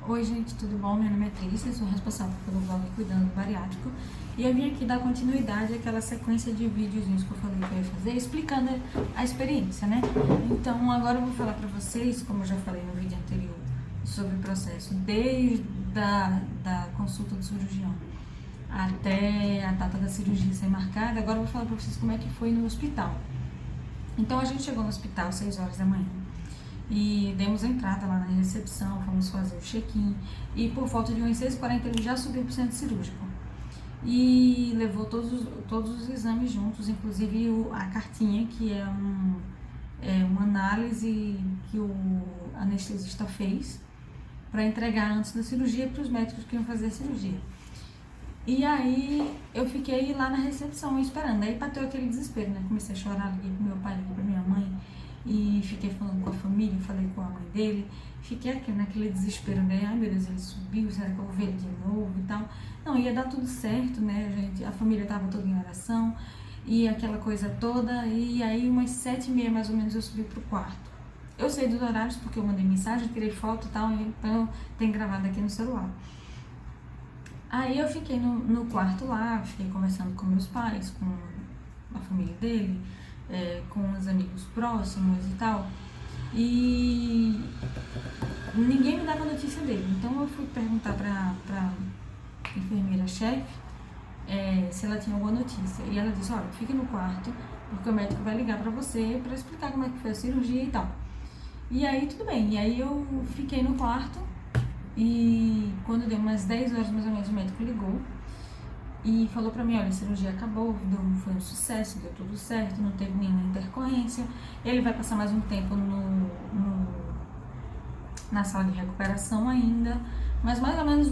Oi gente, tudo bom? Meu nome é Trícia, sou responsável pelo blog Cuidando do Bariátrico e eu vim aqui dar continuidade àquela sequência de videozinhos que eu falei que eu ia fazer, explicando a experiência, né? Então agora eu vou falar pra vocês, como eu já falei no vídeo anterior, sobre o processo desde da consulta do cirurgião até a data da cirurgia ser marcada. Agora eu vou falar pra vocês como é que foi no hospital. Então a gente chegou no hospital às 6 horas da manhã e demos a entrada lá na recepção, fomos fazer o check-in e por volta de umas 6h40 ele já subiu para o centro cirúrgico e levou todos os exames juntos, inclusive a cartinha que é uma análise que o anestesista fez para entregar antes da cirurgia para os médicos que iam fazer a cirurgia. E aí eu fiquei lá na recepção esperando, aí bateu aquele desespero, né? Comecei a chorar, liguei pro meu pai, liguei pra minha mãe e fiquei falando com a família, falei com a mãe dele, fiquei aqui naquele desespero, né? Ai meu Deus, ele subiu, será que eu vou ver ele de novo e tal? Não, ia dar tudo certo, né, gente? A família tava toda em oração e aquela coisa toda, e aí umas 7h30 mais ou menos eu subi pro quarto. Eu sei dos horários porque eu mandei mensagem, tirei foto e tal, então eu tenho gravado aqui no celular. Aí eu fiquei no quarto lá, fiquei conversando com meus pais, com a família dele, com os amigos próximos e tal. E ninguém me dava notícia dele. Então eu fui perguntar pra enfermeira-chefe se ela tinha alguma notícia. E ela disse, olha, fique no quarto, porque o médico vai ligar pra você pra explicar como é que foi a cirurgia e tal. E aí tudo bem, e aí eu fiquei no quarto. E quando deu umas 10 horas mais ou menos, o médico ligou e falou pra mim, olha, a cirurgia acabou, foi um sucesso, deu tudo certo, não teve nenhuma intercorrência. Ele vai passar mais um tempo na sala de recuperação ainda, mas mais ou menos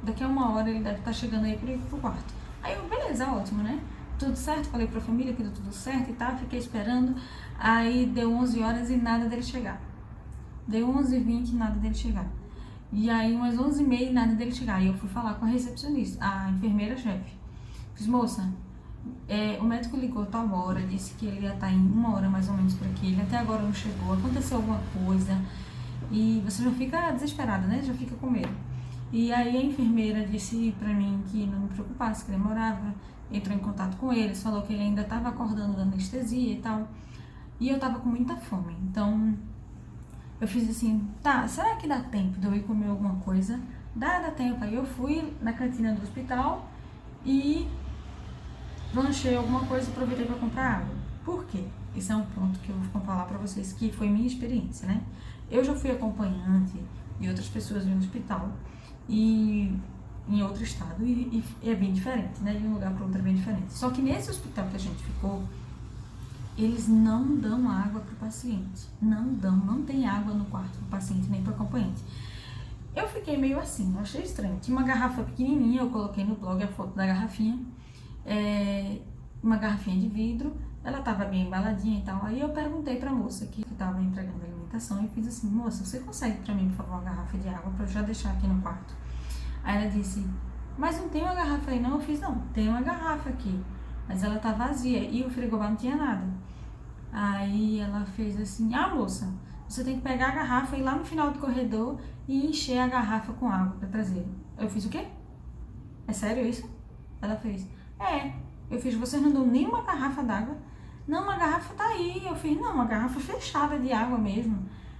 daqui a uma hora ele deve estar chegando aí pro quarto. Aí eu, beleza, ótimo, né? Tudo certo, falei pra família que deu tudo certo e tal, fiquei esperando. Aí deu 11 horas e nada dele chegar. Deu 11h20 e nada dele chegar. E aí, umas 11h30, nada dele chegar. Aí eu fui falar com a recepcionista, a enfermeira-chefe. Fiz, moça, o médico ligou tal hora, disse que ele ia estar em 1 hora mais ou menos por aqui. Ele até agora não chegou, aconteceu alguma coisa. E você já fica desesperada, né? Já fica com medo. E aí a enfermeira disse pra mim que não me preocupasse, que demorava. Entrou em contato com eles, falou que ele ainda estava acordando da anestesia e tal. E eu tava com muita fome, então eu fiz assim, tá, será que dá tempo de eu ir comer alguma coisa? Dá tempo. Aí eu fui na cantina do hospital e lanchei alguma coisa e aproveitei para comprar água. Por quê? Isso é um ponto que eu vou falar para vocês, que foi minha experiência, né? Eu já fui acompanhante de outras pessoas no hospital e em outro estado e é bem diferente, né? De um lugar para outro é bem diferente. Só que nesse hospital que a gente ficou, eles não dão água para o paciente, não tem água no quarto para o paciente nem para o acompanhante. Eu fiquei meio assim, eu achei estranho. Tinha uma garrafa pequenininha, eu coloquei no blog a foto da garrafinha, uma garrafinha de vidro, ela estava bem embaladinha e tal. Aí eu perguntei para a moça que estava entregando a alimentação e fiz assim, moça, você consegue para mim, por favor, uma garrafa de água para eu já deixar aqui no quarto? Aí ela disse, mas não tem uma garrafa aí não? Eu fiz, não, tem uma garrafa aqui, mas ela tá vazia e o frigobar não tinha nada. Aí ela fez assim, moça, você tem que pegar a garrafa e ir lá no final do corredor e encher a garrafa com água pra trazer. Eu fiz o quê? É sério isso? Ela fez, eu fiz, vocês não dão nenhuma garrafa d'água? Não, a garrafa tá aí. Eu fiz, não, uma garrafa fechada de água mesmo.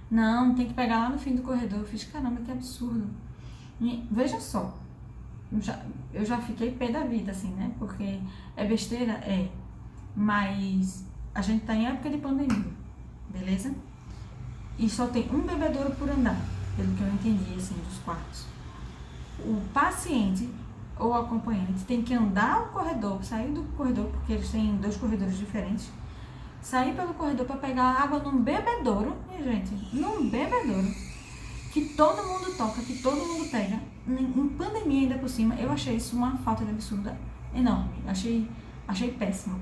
Não, tem que pegar lá no fim do corredor. Eu fiz, caramba, que absurdo. E, veja só, eu já fiquei pé da vida, assim, né? Porque é besteira? Mas a gente tá em época de pandemia, beleza? E só tem um bebedouro por andar, pelo que eu entendi, assim, dos quartos. O paciente ou acompanhante tem que andar o corredor, sair do corredor, porque eles têm 2 corredores diferentes, sair pelo corredor para pegar água num bebedouro, minha gente, num bebedouro, que todo mundo toca, que todo mundo pega, em pandemia ainda por cima. Eu achei isso uma falta de absurda enorme, achei péssimo.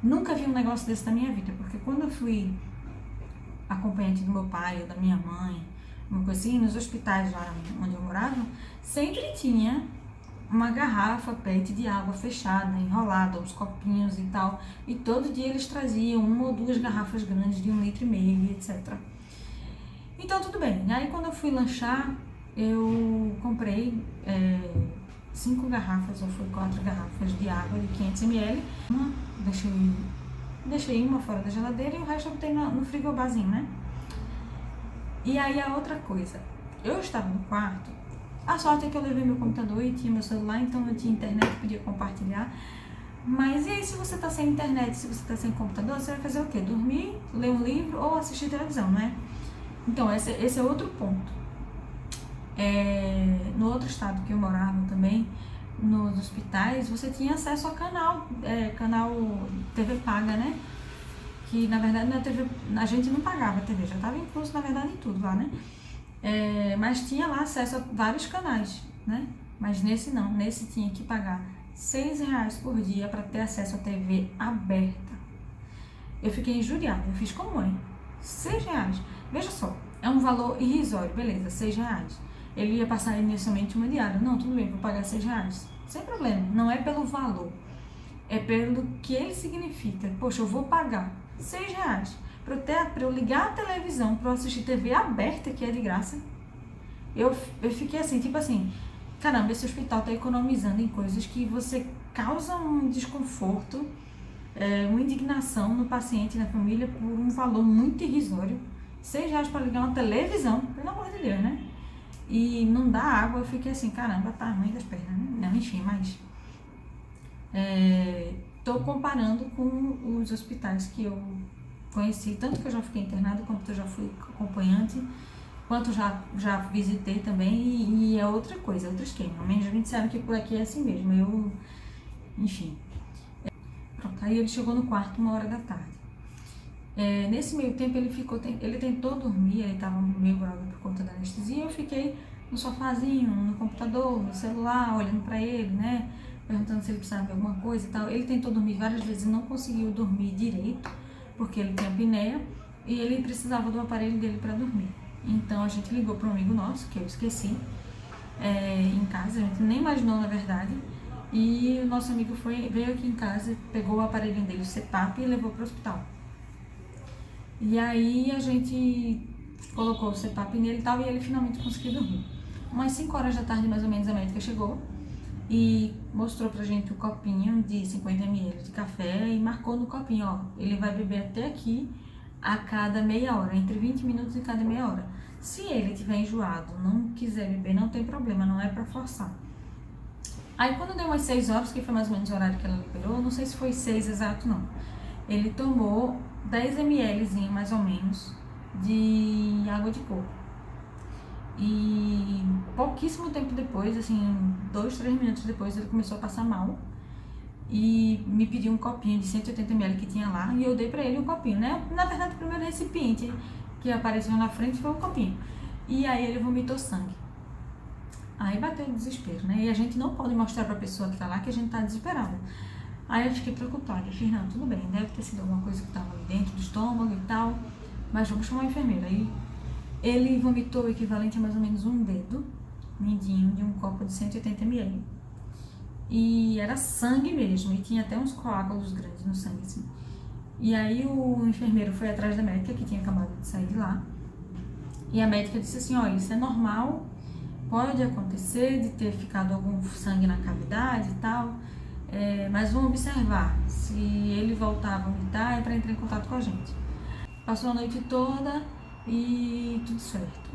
Nunca vi um negócio desse na minha vida, porque quando eu fui acompanhante do meu pai ou da minha mãe, uma coisa assim, nos hospitais lá onde eu morava, sempre tinha uma garrafa PET de água fechada, enrolada, uns copinhos e tal, e todo dia eles traziam 1 ou 2 garrafas grandes de 1,5 litro, etc. Então tudo bem. Aí quando eu fui lanchar, eu comprei 5 garrafas, ou foi 4 garrafas de água de 500 ml. Uma, deixei uma fora da geladeira e o resto eu botei no frigobarzinho, né? E aí a outra coisa, eu estava no quarto, a sorte é que eu levei meu computador e tinha meu celular, então eu tinha internet, podia compartilhar. Mas e aí se você tá sem internet, se você tá sem computador, você vai fazer o quê? Dormir, ler um livro ou assistir televisão, né? Então esse é outro ponto. No outro estado que eu morava também, nos hospitais, você tinha acesso a canal TV paga, né? Que na verdade na TV, a gente não pagava a TV, já estava incluso na verdade em tudo lá, né? Mas tinha lá acesso a vários canais, né? Mas nesse não, nesse tinha que pagar R$6 por dia para ter acesso à TV aberta. Eu fiquei injuriada, eu fiz como é? R$6. Veja só, é um valor irrisório, beleza, R$6. Ele ia passar inicialmente uma diária. Não, tudo bem, vou pagar R$6. Sem problema, não é pelo valor, é pelo que ele significa. Poxa, eu vou pagar R$6 para eu ligar a televisão, para eu assistir TV aberta, que é de graça. Eu fiquei assim, tipo assim, caramba, esse hospital tá economizando em coisas que você causa um desconforto, uma indignação no paciente e na família por um valor muito irrisório. R$6 para ligar uma televisão, pelo amor de Deus, né? E não dá água, eu fiquei assim, caramba, tá ruim das pernas, né? Não, enfim, mas tô comparando com os hospitais que eu conheci, tanto que eu já fiquei internada, quanto eu já fui acompanhante, quanto já visitei também, e é outra coisa, é outro esquema. Mas a gente sabe que por aqui é assim mesmo, enfim. Pronto, aí ele chegou no quarto 1h da tarde. Nesse meio tempo ele tentou dormir, ele estava meio bravo por conta da anestesia, eu fiquei no sofazinho, no computador, no celular, olhando para ele, né, perguntando se ele precisava de alguma coisa e tal. Ele tentou dormir várias vezes e não conseguiu dormir direito, porque ele tem apneia e ele precisava do aparelho dele para dormir. Então a gente ligou para um amigo nosso, que eu esqueci, em casa, a gente nem imaginou na verdade, e o nosso amigo veio aqui em casa, pegou o aparelho dele, o CPAP, e levou para o hospital. E aí a gente colocou o CPAP nele e tal, e ele finalmente conseguiu dormir. Umas 5 horas da tarde, mais ou menos, a médica chegou e mostrou pra gente o copinho de 50 ml de café e marcou no copinho, ó, ele vai beber até aqui a cada meia hora, entre 20 minutos e cada meia hora. Se ele estiver enjoado, não quiser beber, não tem problema, não é pra forçar. Aí quando deu umas 6 horas, que foi mais ou menos o horário que ela liberou, não sei se foi 6 exato não, ele tomou 10 ml mais ou menos de água de coco. E pouquíssimo tempo depois, assim, 2, 3 minutos depois, ele começou a passar mal e me pediu um copinho de 180 ml que tinha lá, e eu dei pra ele um copinho, né? Na verdade, o primeiro recipiente que apareceu na frente foi o copinho. E aí ele vomitou sangue. Aí bateu o desespero, né? E a gente não pode mostrar pra pessoa que tá lá que a gente tá desesperada. Aí eu fiquei preocupada, eu fiz, não, tudo bem, deve ter sido alguma coisa que estava ali dentro do estômago e tal, mas vamos chamar a enfermeira. Aí ele vomitou o equivalente a mais ou menos um dedo mindinho de um copo de 180 ml. E era sangue mesmo, e tinha até uns coágulos grandes no sangue, assim. E aí o enfermeiro foi atrás da médica, que tinha acabado de sair de lá, e a médica disse assim, olha, isso é normal, pode acontecer de ter ficado algum sangue na cavidade e tal, mas vamos observar, se ele voltar a vomitar é para entrar em contato com a gente. Passou a noite toda e tudo certo.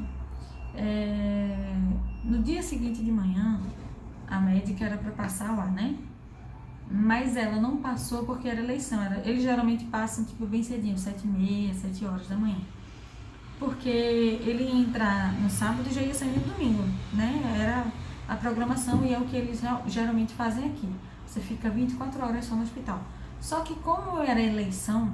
No dia seguinte de manhã, a médica era para passar lá, né? Mas ela não passou porque era eleição. Eles geralmente passam tipo bem cedinho, 7h30, 7 horas da manhã. Porque ele ia entrar no sábado e já ia sair no domingo, né? Era a programação e é o que eles geralmente fazem aqui. Você fica 24 horas só no hospital. Só que como era eleição,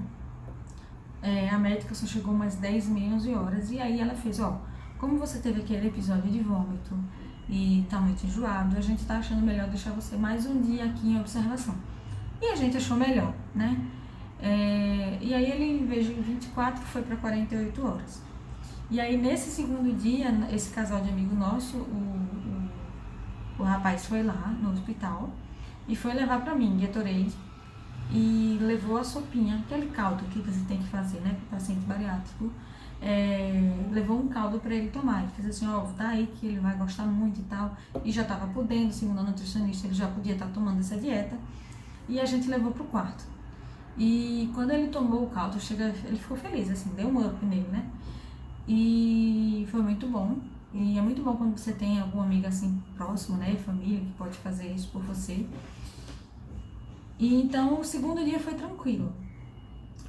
a médica só chegou umas 10h30, 11 horas. E aí ela fez, ó, como você teve aquele episódio de vômito e tá muito enjoado, a gente tá achando melhor deixar você mais um dia aqui em observação. E a gente achou melhor, né? E aí ele, em vez de 24, foi para 48 horas. E aí nesse segundo dia, esse casal de amigo nosso, o rapaz foi lá no hospital e foi levar pra mim Gatorade e levou a sopinha, aquele caldo que você tem que fazer, né, pro paciente bariátrico, levou um caldo para ele tomar. Ele fez assim, ó, tá aí que ele vai gostar muito e tal. E já estava podendo, segundo a nutricionista, ele já podia estar tomando essa dieta. E a gente levou pro quarto. E quando ele tomou o caldo, ele ficou feliz, assim, deu um up nele, né? E foi muito bom. E é muito bom quando você tem alguma amiga assim próximo, né? Família que pode fazer isso por você. E então o segundo dia foi tranquilo.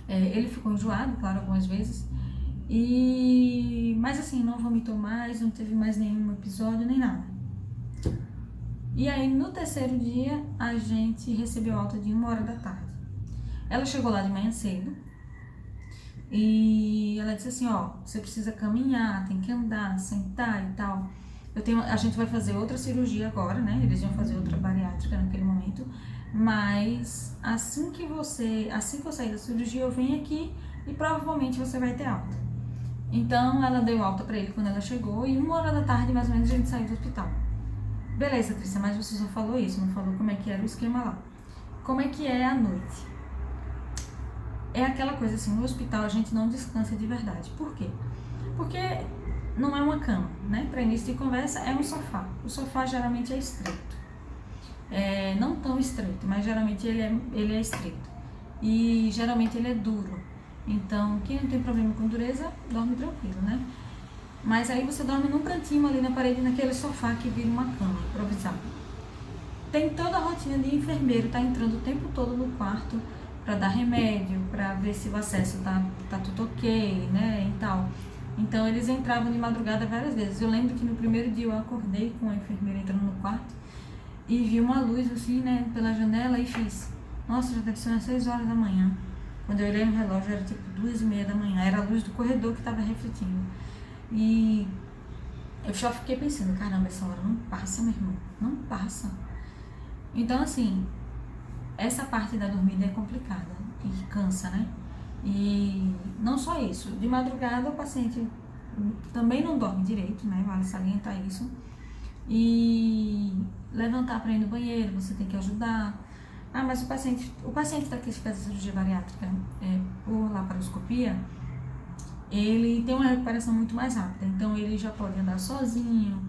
Ele ficou enjoado, claro, algumas vezes. Mas assim, não vomitou mais, não teve mais nenhum episódio, nem nada. E aí no terceiro dia a gente recebeu alta de 1h da tarde. Ela chegou lá de manhã cedo e ela disse assim, ó, você precisa caminhar, tem que andar, sentar e tal. A gente vai fazer outra cirurgia agora, né? Eles iam fazer outra bariátrica naquele momento. Mas assim que eu sair da cirurgia, eu venho aqui e provavelmente você vai ter alta. Então ela deu alta pra ele quando ela chegou e 1h da tarde, mais ou menos, a gente saiu do hospital. Beleza, Trícia, mas você só falou isso, não falou como é que era o esquema lá. Como é que é à noite? É aquela coisa assim, no hospital a gente não descansa de verdade. Por quê? Porque não é uma cama, né? Para início de conversa é um sofá. O sofá geralmente é estreito. Não tão estreito, mas geralmente ele é estreito. E geralmente ele é duro. Então, quem não tem problema com dureza, dorme tranquilo, né? Mas aí você dorme num cantinho ali na parede, naquele sofá que vira uma cama improvisada. Tem toda a rotina de enfermeiro, tá entrando o tempo todo no quarto para dar remédio, para ver se o acesso tá tudo ok, né, e tal. Então eles entravam de madrugada várias vezes. Eu lembro que no primeiro dia eu acordei com a enfermeira entrando no quarto e vi uma luz assim, né, pela janela e fiz, nossa, já deve ser umas 6h da manhã. Quando eu olhei no relógio era tipo 2h30 da manhã, era a luz do corredor que estava refletindo. E eu só fiquei pensando, caramba, essa hora não passa, meu irmão, não passa. Então assim, essa parte da dormida é complicada e cansa, né? E não só isso, de madrugada o paciente também não dorme direito, né? Vale salientar isso. E levantar para ir no banheiro, você tem que ajudar. Ah, mas o paciente daqui que faz a cirurgia bariátrica por laparoscopia, ele tem uma recuperação muito mais rápida, então ele já pode andar sozinho,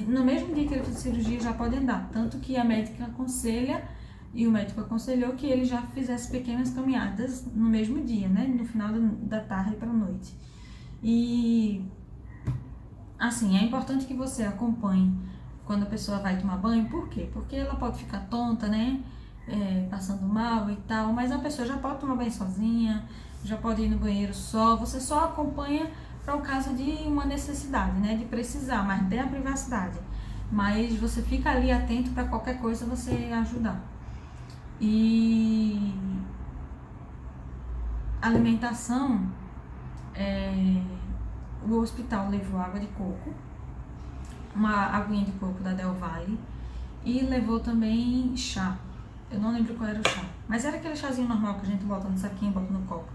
no mesmo dia que ele fez a cirurgia já pode andar, tanto que a médica aconselha, e o médico aconselhou que ele já fizesse pequenas caminhadas no mesmo dia, né, no final da tarde para a noite. E assim, é importante que você acompanhe quando a pessoa vai tomar banho, por quê? Porque ela pode ficar tonta, né, passando mal e tal, mas a pessoa já pode tomar banho sozinha, já pode ir no banheiro só, você só acompanha para o caso de uma necessidade, né, de precisar, mas tem a privacidade. Mas você fica ali atento para qualquer coisa você ajudar. E alimentação, o hospital levou água de coco, uma aguinha de coco da Del Valle e levou também chá. Eu não lembro qual era o chá, mas era aquele chazinho normal que a gente bota no saquinho e bota no copo.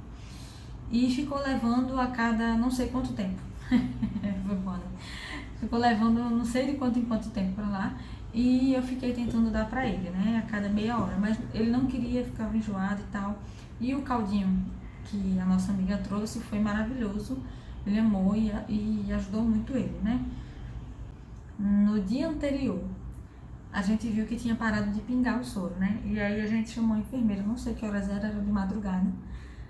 E ficou levando a cada não sei quanto tempo. Foi bom, né? Ficou levando não sei de quanto em quanto tempo pra lá. E eu fiquei tentando dar pra ele, né? A cada meia hora. Mas ele não queria, ficava enjoado e tal. E o caldinho que a nossa amiga trouxe foi maravilhoso. Ele amou e ajudou muito ele, né? No dia anterior, a gente viu que tinha parado de pingar o soro, né? E aí a gente chamou a enfermeira, não sei que horas era de madrugada.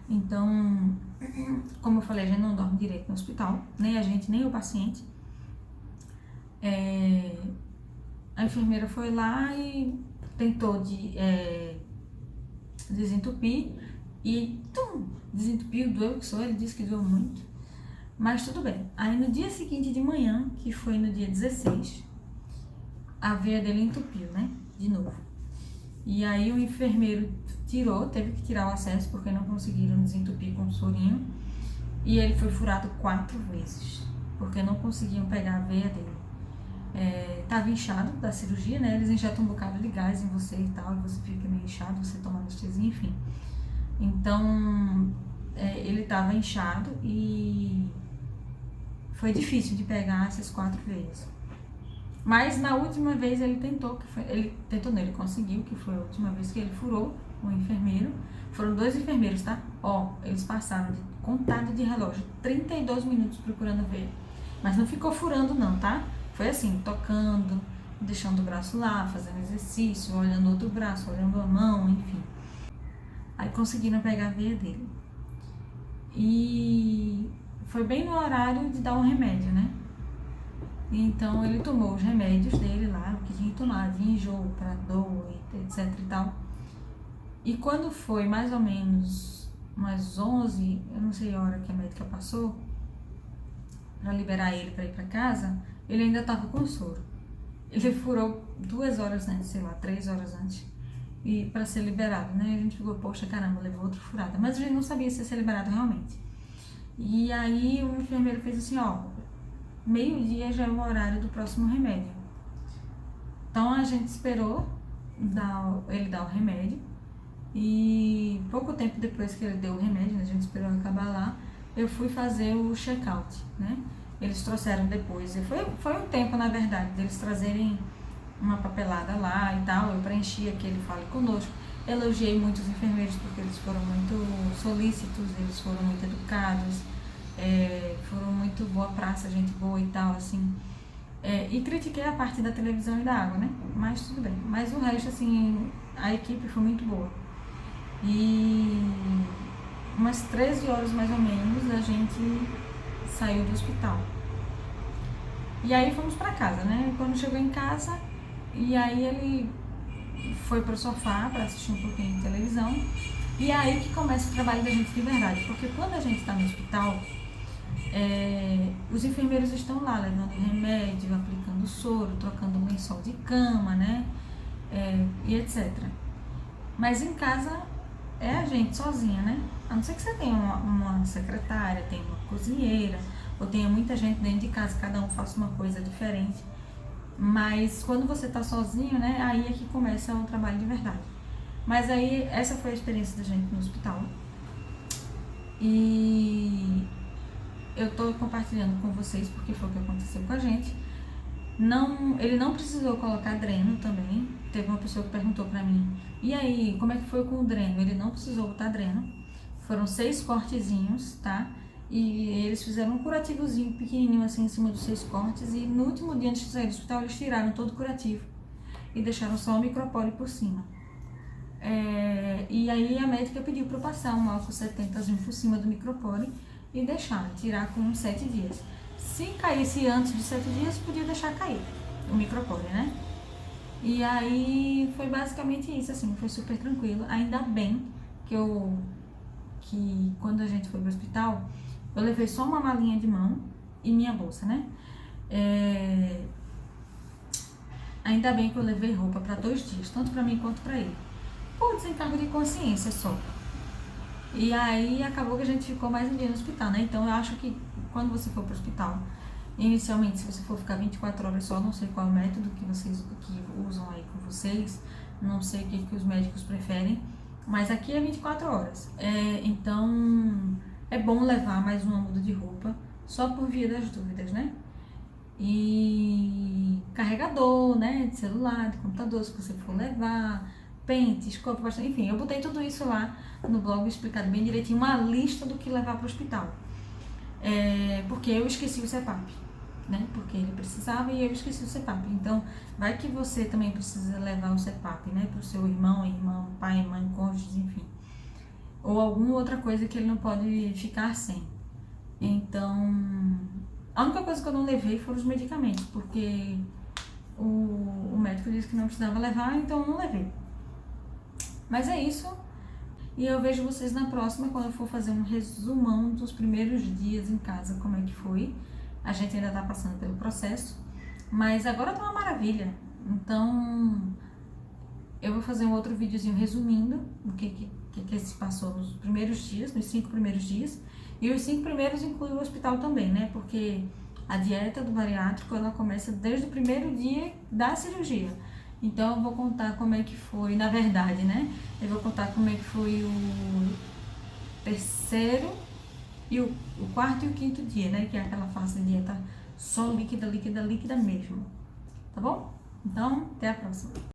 Então, como eu falei, a gente não dorme direito no hospital, nem a gente, nem o paciente. A enfermeira foi lá e tentou desentupir e desentupiu, doeu que só, ele disse que doeu muito, mas tudo bem. Aí no dia seguinte de manhã, que foi no dia 16, a veia dele entupiu, né, de novo. E aí o enfermeiro teve que tirar o acesso porque não conseguiram desentupir com o sorinho. E ele foi furado 4 vezes, porque não conseguiam pegar a veia dele. Tava inchado da cirurgia, né? Eles injetam um bocado de gás em você e tal, e você fica meio inchado, você toma anestesia, enfim. Então, ele tava inchado e foi difícil de pegar essas 4 veias. Mas na última vez ele conseguiu, que foi a última vez que ele furou, o enfermeiro. Foram 2 enfermeiros, tá? Ó, eles passaram de contado de relógio 32 minutos procurando ver. Mas não ficou furando não, tá? Foi assim, tocando, deixando o braço lá, fazendo exercício, olhando outro braço, olhando a mão, enfim. Aí conseguiram pegar a veia dele. E foi bem no horário de dar um remédio, né? Então ele tomou os remédios dele lá, o que tinha que tomar, de enjoo, pra dor, etc e tal. E quando foi mais ou menos umas 11, eu não sei a hora que a médica passou, pra liberar ele pra ir pra casa, ele ainda tava com soro. Ele furou 2 horas antes, sei lá, 3 horas antes, e para ser liberado, né? A gente ficou, poxa, caramba, levou outra furada. Mas a gente não sabia se ia ser liberado realmente. E aí o enfermeiro fez assim, ó, meio-dia já é o horário do próximo remédio. Então a gente esperou ele dar o remédio, e pouco tempo depois que ele deu o remédio, a gente esperou acabar lá, eu fui fazer o check-out, né? Eles trouxeram depois, e foi um tempo, na verdade, deles trazerem uma papelada lá e tal, eu preenchi aquele Fale Conosco, elogiei muitos enfermeiros porque eles foram muito solícitos, eles foram muito educados, foram muito boa praça, gente boa e tal, assim. E critiquei a parte da televisão e da água, né? Mas tudo bem. Mas o resto, assim, a equipe foi muito boa. E umas 13 horas mais ou menos a gente saiu do hospital. E aí fomos pra casa, né? Quando chegou em casa, e aí ele foi pro sofá pra assistir um pouquinho de televisão. E aí que começa o trabalho da gente de verdade. Porque quando a gente tá no hospital, os enfermeiros estão lá levando remédio, aplicando soro, trocando lençol de cama, né? E etc. Mas em casa é a gente sozinha, né? A não ser que você tenha uma secretária, tenha uma cozinheira, ou tenha muita gente dentro de casa, cada um faça uma coisa diferente. Mas quando você tá sozinho, né? Aí é que começa o trabalho de verdade. Mas aí essa foi a experiência da gente no hospital. E eu tô compartilhando com vocês porque foi o que aconteceu com a gente. Ele não precisou colocar dreno também. Teve uma pessoa que perguntou pra mim, e aí, como é que foi com o dreno? Ele não precisou botar dreno. Foram 6 cortezinhos, tá? E eles fizeram um curativozinho pequenininho assim em cima dos 6 cortes. E no último dia antes de sair do hospital, eles tiraram todo o curativo e deixaram só o micropore por cima. E aí a médica pediu pra eu passar um álcool 70zinho por cima do micropore e tirar com uns 7 dias. Se caísse antes de 7 dias, podia deixar cair o micropore, né? E aí foi basicamente isso, assim, foi super tranquilo. Ainda bem que quando a gente foi pro hospital, eu levei só uma malinha de mão e minha bolsa, né? Ainda bem que eu levei roupa para 2 dias, tanto para mim quanto para ele. Por desencargo de consciência só. E aí acabou que a gente ficou mais um dia no hospital, né? Então eu acho que quando você for pro hospital, inicialmente, se você for ficar 24 horas só, não sei qual é o método que vocês usam aí com vocês, não sei o que os médicos preferem, mas aqui é 24 horas. Então é bom levar mais uma muda de roupa, só por via das dúvidas, né? E carregador, né? De celular, de computador, se você for levar, pente, escova, enfim, eu botei tudo isso lá no blog explicado bem direitinho, uma lista do que levar para o hospital. Porque eu esqueci o CPAP, né? Porque ele precisava e eu esqueci o CPAP. Então, vai que você também precisa levar o CPAP, né? Para o seu irmão, pai, mãe, cônjuges, enfim. Ou alguma outra coisa que ele não pode ficar sem. Então, a única coisa que eu não levei foram os medicamentos, porque o médico disse que não precisava levar, então eu não levei. Mas é isso. E eu vejo vocês na próxima, quando eu for fazer um resumão dos primeiros dias em casa, como é que foi. A gente ainda tá passando pelo processo, mas agora tá uma maravilha. Então, eu vou fazer um outro videozinho resumindo o que se passou nos primeiros dias, nos 5 primeiros dias. E os 5 primeiros inclui o hospital também, né? Porque a dieta do bariátrico, ela começa desde o primeiro dia da cirurgia. Então eu vou contar como é que foi, na verdade, né? Eu vou contar como é que foi o terceiro e o quarto e o quinto dia, né? Que é aquela fase de dieta só líquida, líquida, líquida mesmo. Tá bom? Então, até a próxima.